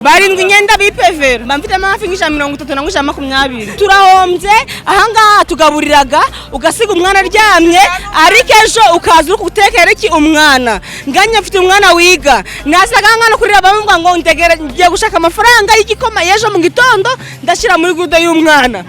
barindwi nyenda bipevera bamfite amafi ngisha 30 na ngisha 20 turahombye ahangaha tugaburiraga ugasiga umwana aryamye ariko ejo ukaza ukutekera iki umwana nganye mfite umwana wiga nasaga nkana kurira bamubwa ngo ndegere ngiye gushaka amafaranga y'igikoma yejo mu gitondo ndashira muri gudo y'umwana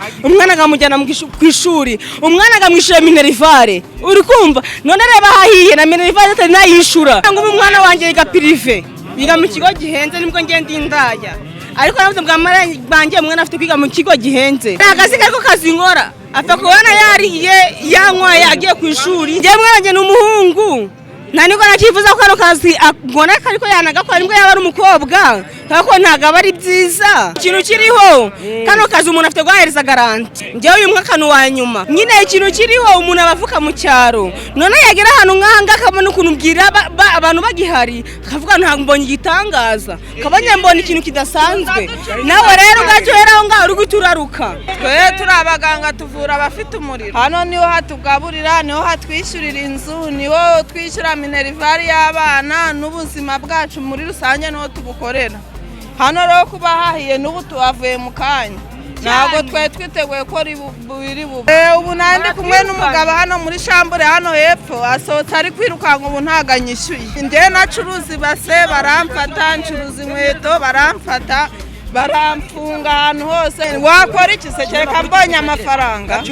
agamujyana ku ishuri umwana agamwishira minerivare uri kumva none reba hahiye na minerivare atari nayishura ngo umwana wanje yiga prive biga mu kigo gihenze nibwo ngende indaya ariko navuze bwa maranye banje umwana afite kwiga mu kigo gihenze akazi kariko kazinkora apfa kubona yariye yanywa yagiye ku ishuri ngiye mwana n'umuhungu naniko nakivuza ko kazi agona kariko yanaga ko nibwo yaba ari umukobwa kako ntaga bari byiza ikintu kiriho kano kazi umuntu afite guhereza garanti ngiye uyu mwaka wa nyuma nyine ikintu kiriho umuntu abavuka mu cyaro none yagera hano nkanga kabona ukuntu bwira abantu bagihari kavuga nta mbonye igitangaza kabanya mbona ikintu kidasanzwe nawe rero gajoheraho ngaho uri guturaruka twe turi abaganga tuvura abafite umuriro hano niho hatugaburira niho hatwishyurira inzu niho twishyura minerivare y'abana n'ubuzima bwacu muri rusange niho tubukorera hano rero kuba hahiye n'ubu tuhavuye mu kanya ntabwo twe twiteguye ko biri bube ubu nandi kumwe n'umugabo hano muri shambure hano hepfo asohotse ari kwirukanka ubu ntaganyishyuye njye nacuruzi base baramfata ncuruzi inkweto baramfata baramfunga ahantu hose wakora iki se kereka mbonye amafaranga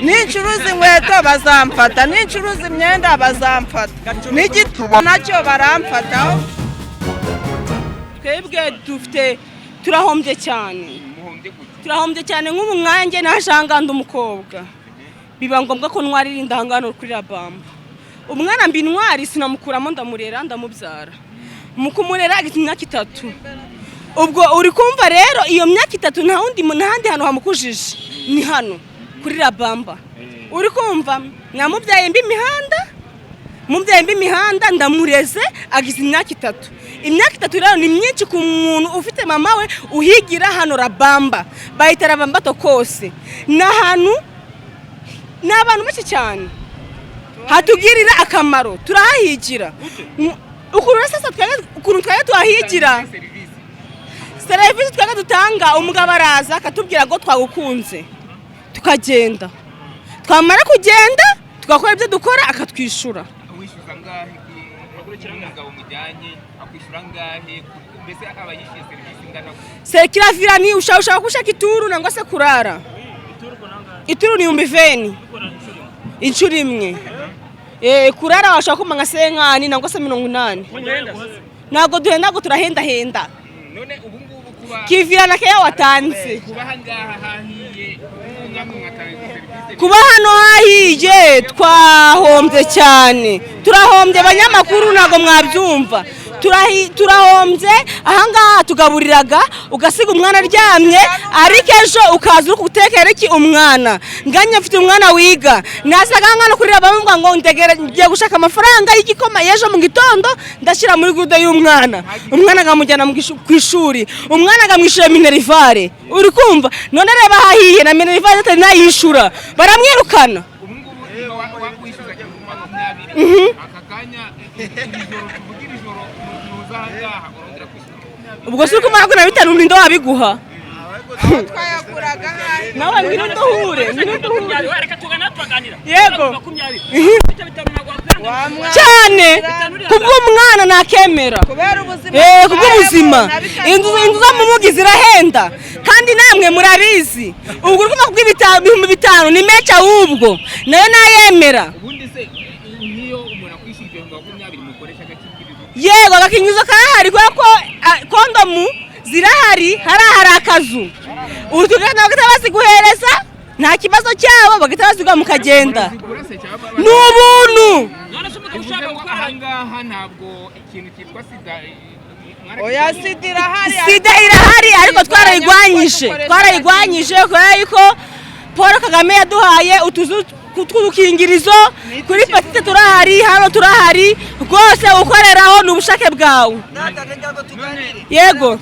n'incuruzi inkweto bazamfata n'incuruzi imyenda bazamfata n'igituba nacyo baramfata twebwe dufite turahombye cyane nk'ubu mwanjye nashanganda umukobwa biba ngombwa ko ntwaririnda hangano kuri Rabamba umwana mbi ntwari sinamukuramo ndamurera ndamubyara mukumurera imyaka 3 ubwo uri kumva rero iyo myaka 3 ntahandi hano hamukujije ni hano kuri Rabamba uri kumva namubyaye mbi imihanda ndamureze agize imyaka 3 rero ni myinshi ku muntu ufite mama we uhigira hano Rabamba bahita Rabamba tokose n'ahantu n'abantu benshi cyane hatugirira akamaro turahigira ukuntu sasa twari tuhahigira serivisi twaka dutanga umugabo araza akatubwira ngo twagukunze tukagenda twamara kugenda tugakora ibyo dukora akatwishura wishyuza ngahe akurikira umugabo mujyanye akwishyura ngahe mbese abayishyuye serivisi ngana sekira ni ushaka kushaka ituru nangwa se kurara ituru ni 20 inshuro imwe kurara washaka kumanga senkani nangwa se 80 nago duhenda go turahenda none ubu ngubu kuba kivira keya watanze kuba hangaha hahiye kuba hano hahiye twahombye cyane turahombye abanyamakuru nago mwabyumva turahombye ahangaha tugaburiraga ugasiga umwana aryamye ariko ejo ukaza ukutekera iki umwana nganye mfite umwana wiga nasaga nkana kurira bamubwa ngo ndegere ngiye gushaka amafaranga y'igikoma yejo mu gitondo ndashira muri gudo y'umwana agamujyana ku ishuri umwana agamwishira minerivare uri kumva none reba hahiye na minerivare atari nayishura baramwirukana ubwo si kumara ko na 5 urindo wabiguha nawe ngino ndohure reka tugana twaganira yego cyane kubw'umwana nakemera kubw'ubuzima inzu za mumugi zirahenda kandi namwe murabizi ubwo uriko kubw'ibihumbi 5 ni mecha ubwo nayo nayemera yego agakingizo karahari ko kondomu zirahari hari akazu utugenda bagatabazi guhereza nta kibazo cyabo bagatabazi gwa mukagenda n'ubuntu ahangaha ntabwo ikintu cyitwa sida oya sida irahari ariko twarayigwanyije kubera yuko Paul Kagame yaduhaye utuzu kutwudukingirizo kuri patite turahari hano turahari rwose ukoreraho n'ubushake bwawe yego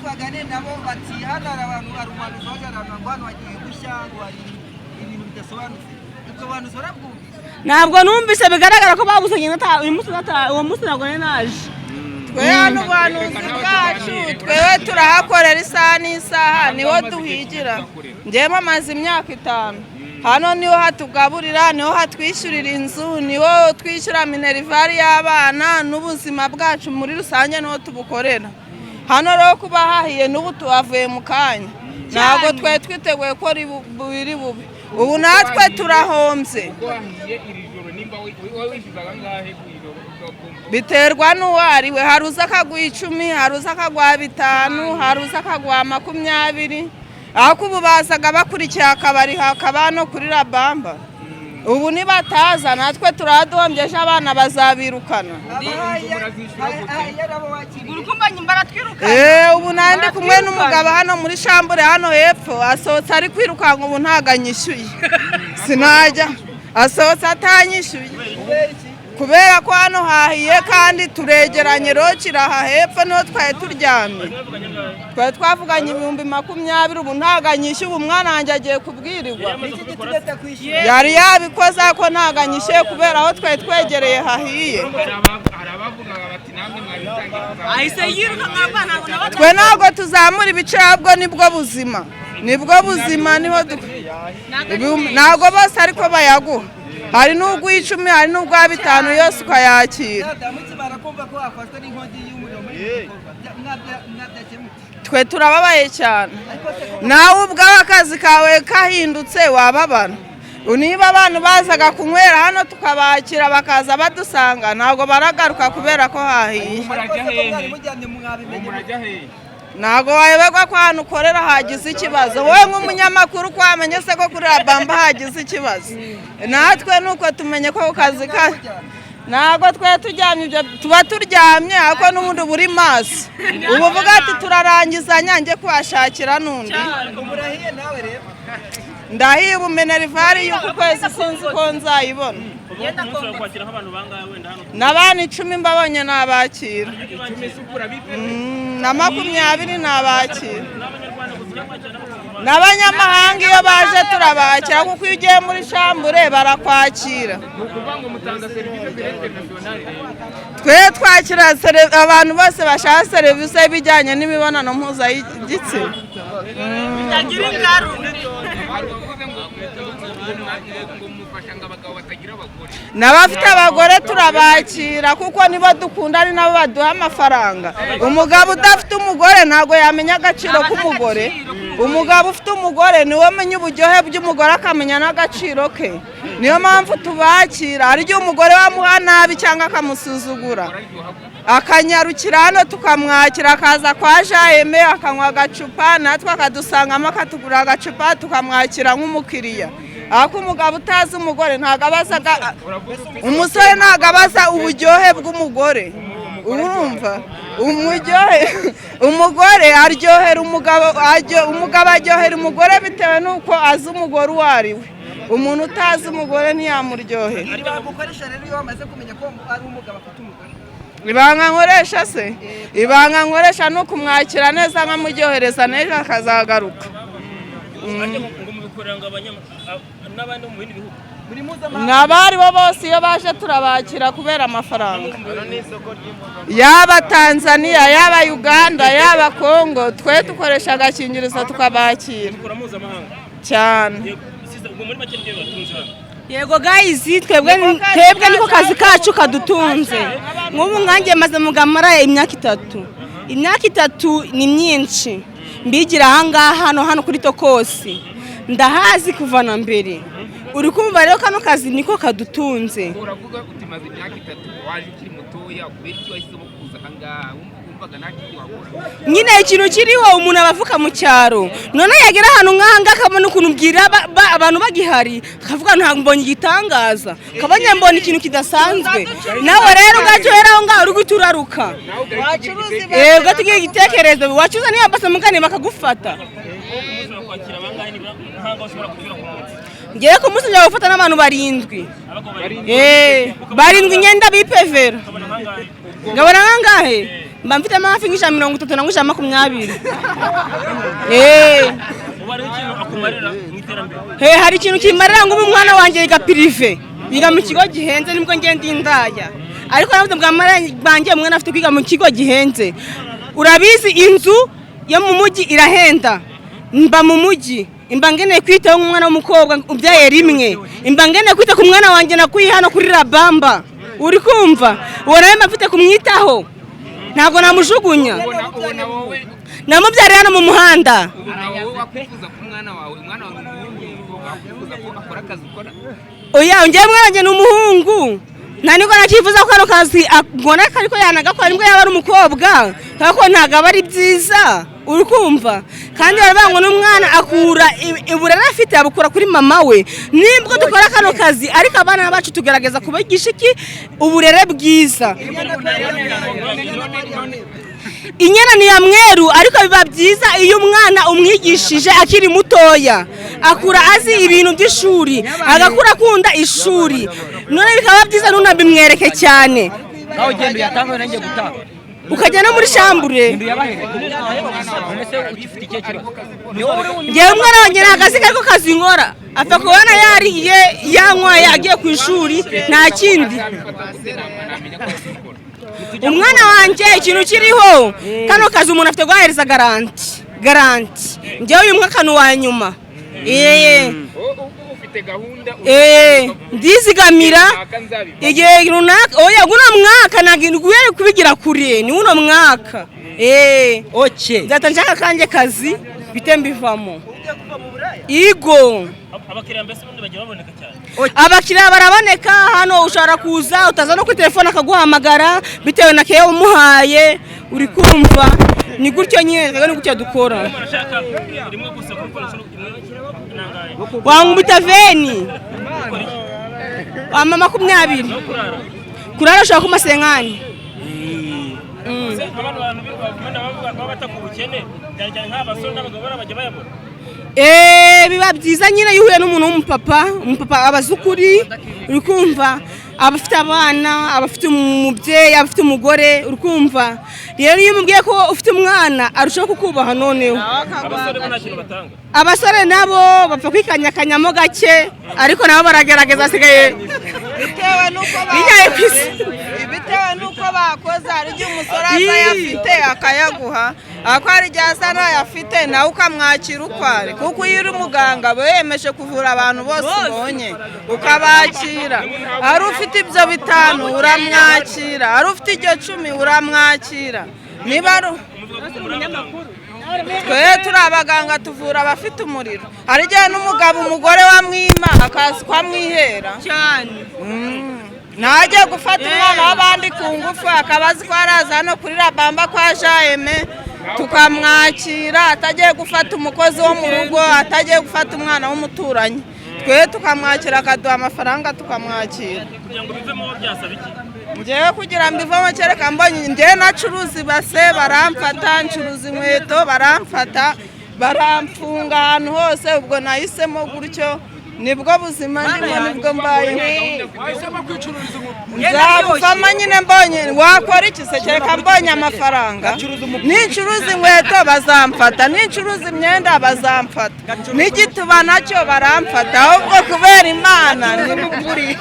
ntabwo numvise bigaragara ko babusanye uwo munsi ntabwo naje twe hano ubuhanuzi bwacu twewe turahakorera isaha n'isaha niho duhigira njyewe amaze imyaka 5 hano niho hatugaburira niho hatwishyurira inzu niho twishyura minervari y'abana n'ubuzima bwacu muri rusange niho tubukorera hano rero kuba hahiye n'ubu tuhavuye mu kanya ntabwo twe twiteguye ko biri bube ubu natwe turahombye biterwa n'uwariwe hari uza akaguha 10 hari uza akaguha 5 hari uza akaguha 20 aho ubu bazaga bakurikiye akabari hakaba no kuri Rabamba ubu nibataza natwe turaduhombyeje abana bazabirukana ubu nandi kumwe n'umugabo hano muri shambure hano hepfo asohotse ari kwirukanga ubu ntaganyishyuye sinajya asohotse atanyishyuye kubera ko hano hahiye kandi turegeranye rokiraha hepfo niho twaye turyamye twari twavuganye 20,000 ubu ntaganyishyuye ubu mwana wanjye agiye kubwirirwa yari yabikoze ko ntaganyishyuye kubera aho twaye twegereye hahiye twe ntabwo tuzamura ibiciro ahubwo nibwo buzima niho ntabwo bose ariko bayaguha hari n'ubwo 10 hari n'ubwo 5 yose ukayakira twe turababaye cyane nawe ubwawe akazi kawe kahindutse wababana niba abantu bazaga kunywera hano tukabakira bakaza badusanga ntabwo baragaruka kubera ko hahiye ntabwo wayoberwa ko hano ukorera hagize ikibazo wowe nk'umunyamakuru kwamenye se ko kuri Rabamba hagize ikibazo natwe nuko tumenye ko kazi ka ntabwo twe turyamye ibyo tuba turyamye ariko n'ubundi buri maso ubu vuga ati turarangizanya njye kuhashakira n'undi ndahiye ubumenervari y'uko kwezi sinzi ko nzayibona n'abana 10 mbabonye nabakira na 20 nabakira n'abanyamahanga iyo baje turabakira kuko iyo ugiye muri shambure barakwakira twe twakira abantu bose bashaka serivisi y'ibijyanye n'imibonano mpuzabitsina n'abafite abagore turabakira kuko nibo dukunda ari nabo baduha amafaranga umugabo udafite umugore ntabwo yamenya agaciro k'umugore umugabo ufite umugore niwe amenya uburyohe bw'umugore akamenya n'agaciro ke niyo mpamvu tubakira hari igihe umugore wamuha nabi cyangwa akamusuzugura akanyarukira hano tukamwakira akaza kwa Jayeme akanywa agacupa natwe akadusangamo akatugura agacupa tukamwakira nk'umukiriya ako umugabo utazi umugore ntabwo abazaga umusore ntabwo abaza uburyohe bw'umugore urumva umugore aryohera umugabo aryohera umugore bitewe n'uko azi umugore uwo ari we umuntu utazi umugore ntiyamuryohera ibanga nkoresha se ibanga nkoresha no kumwakira neza nkamuryohereza neza akazagaruka n'abari bo bose iyo baje turabakira kubera amafaranga yaba Tanzania yaba Uganda yaba Congo twe dukoresha agakingirizo tukabakira cyane yego guys twebwe niko kazi kacu kadutunze nk'ubu ngange maze mugamara imyaka 3 ni myinshi mbigira ahangaha hano kuri Tokosi ndahazi kuva na mbere uri kumva rero kano kazi niko kadutunze uravuga uti maze imyaka 3 waje ukiri mutoya kubera iki wahisemo kuza ahangaha wumvaga ntakiri wabura nyine ikintu kiriho umuntu abavuka mu cyaro none yagera ahantu nk'ahanga akabona ukuntu ubwira abantu bagihari akavuga ntabwo mbonye igitangaza kabanya mbona ikintu kidasanzwe nawe rero ugacyohera aho ngaho uri guturaruka ugatugiye igitekerezo wacuza niba basa mugane bakagufata ngiye ku munsi njya gufata n'abantu 7 barindwi nyenda bipevera ngabona ngangahe mba mfite amafi ngisha 30 na ngisha 20 hari ikintu kimarira ngo umwana wanjye yiga prive yiga mu kigo gihenze nibwo ngende indaya ariko navuze bwa bangiye umwana afite kwiga mu kigo gihenze. Urabizi inzu yo mu mujyi irahenda, mba mu mujyi imba ngeneye kwitaho umwana w'umukobwa ubyaye rimwe, imba ngeneye kwita ku mwana wanjye nakuye hano kuri Rabamba, uri kumva ubona nawe mfite kumwitaho ntabwo namujugunya, namubyariye hano mu muhanda. Oya njye mwana wanjye ni umuhungu, nta niko nakifuza ko kano kazi agona ariko yanagakora nibwo yaba ari umukobwa, kuko ntabwo aba ari byiza, uri kumva. Kandi baravuga ngo n'umwana akura uburere afite abukura kuri mama we. Nibwo dukora kano kazi ariko abana bacu tugerageza kubigisha iki uburere bwiza. Inyana ni ya mweru ariko biba byiza iyo umwana umwigishije akiri mutoya, akura azi ibintu by'ishuri, agakura akunda ishuri, none bikaba byiza nunabimwereke cyane. Naho gendo yatanga nanjye gutaha ukajya no muri shambure. Ngewe umwana wanjye nta kazi kariko kazi nkora, apfa kubona yariye yanywaye agiye ku ishuri nta kindi. Umwana wanjye ikintu kiriho kano kazi umuntu afite guhereza garanti. Ngewe uyu mwaka wa nyuma ndizigamira igihe runaka. Oya guno mwaka nagindwere kubigira kure ni uno mwaka. Nzata nshaka kanje kazi bite mbivamo. Igo abakiriya mbese bundi bagiye baboneka cyane. Abakiriya baraboneka hano, ushobora kuza utaza no kuri telefone akaguhamagara bitewe na keyo umuhaye, uri kumva. Ni gutyo nyine ni gutyo dukora. Wangubita veni mama 20 kurara ushaka kumasenkani. Biba byiza nyine yuhuye n'umuntu umupapa abazukuri, uri kumva, abafite abana, abafite umubyeyi, abafite umugore, uri kumva. Rero iyo umubwiye ko ufite umwana arushaho kukubaha. Noneho abasore nabo bapfa kwikanyakanyamo gake ariko nabo baragerageza, asigaye bitewe nuko bakoze. Hari igihe umusore aza yafite akayaguha, ako hari igihe asa n'ayafite nawe ukamwakira uko ari, kuko iyo uri umuganga wiyemeje kuvura abantu bose ubonye ukabakira. Ari ufite ibyo 5 uramwakira, ari ufite iryo 10 uramwakira. Niba twe turi abaganga tuvura abafite umuriro, hari igihe n'umugabo umugore wamwima akazi kwamwihera cyane. Najye gufata umwana w'abandi ku ngufu akabazi ko araza hano kuri Rabamba kwa Jaime tukamwakira, atagiye gufata umukozi wo mu rugo, atagiye gufata umwana w'umuturanyi, twe tukamwakira akaduha amafaranga tukamwakira. Kugira ngo bivemo byasaba iki? Ngewe kugira mbivamo kereka mbonye ngewe nacuruzi base baramfata, ncuruzi inkweto baramfata, baramfunga ahantu hose. Ubwo nahisemo gutyo, nibwo buzima ndimo, nibwo mbaye. Nzabuvamo nyine mbonye. Wakora iki se kereka mbonye amafaranga? Nincuruzi inkweto bazamfata, nincuruzi imyenda bazamfata, n'igituba nacyo baramfata, ahubwo kubera Imana ni ukuri.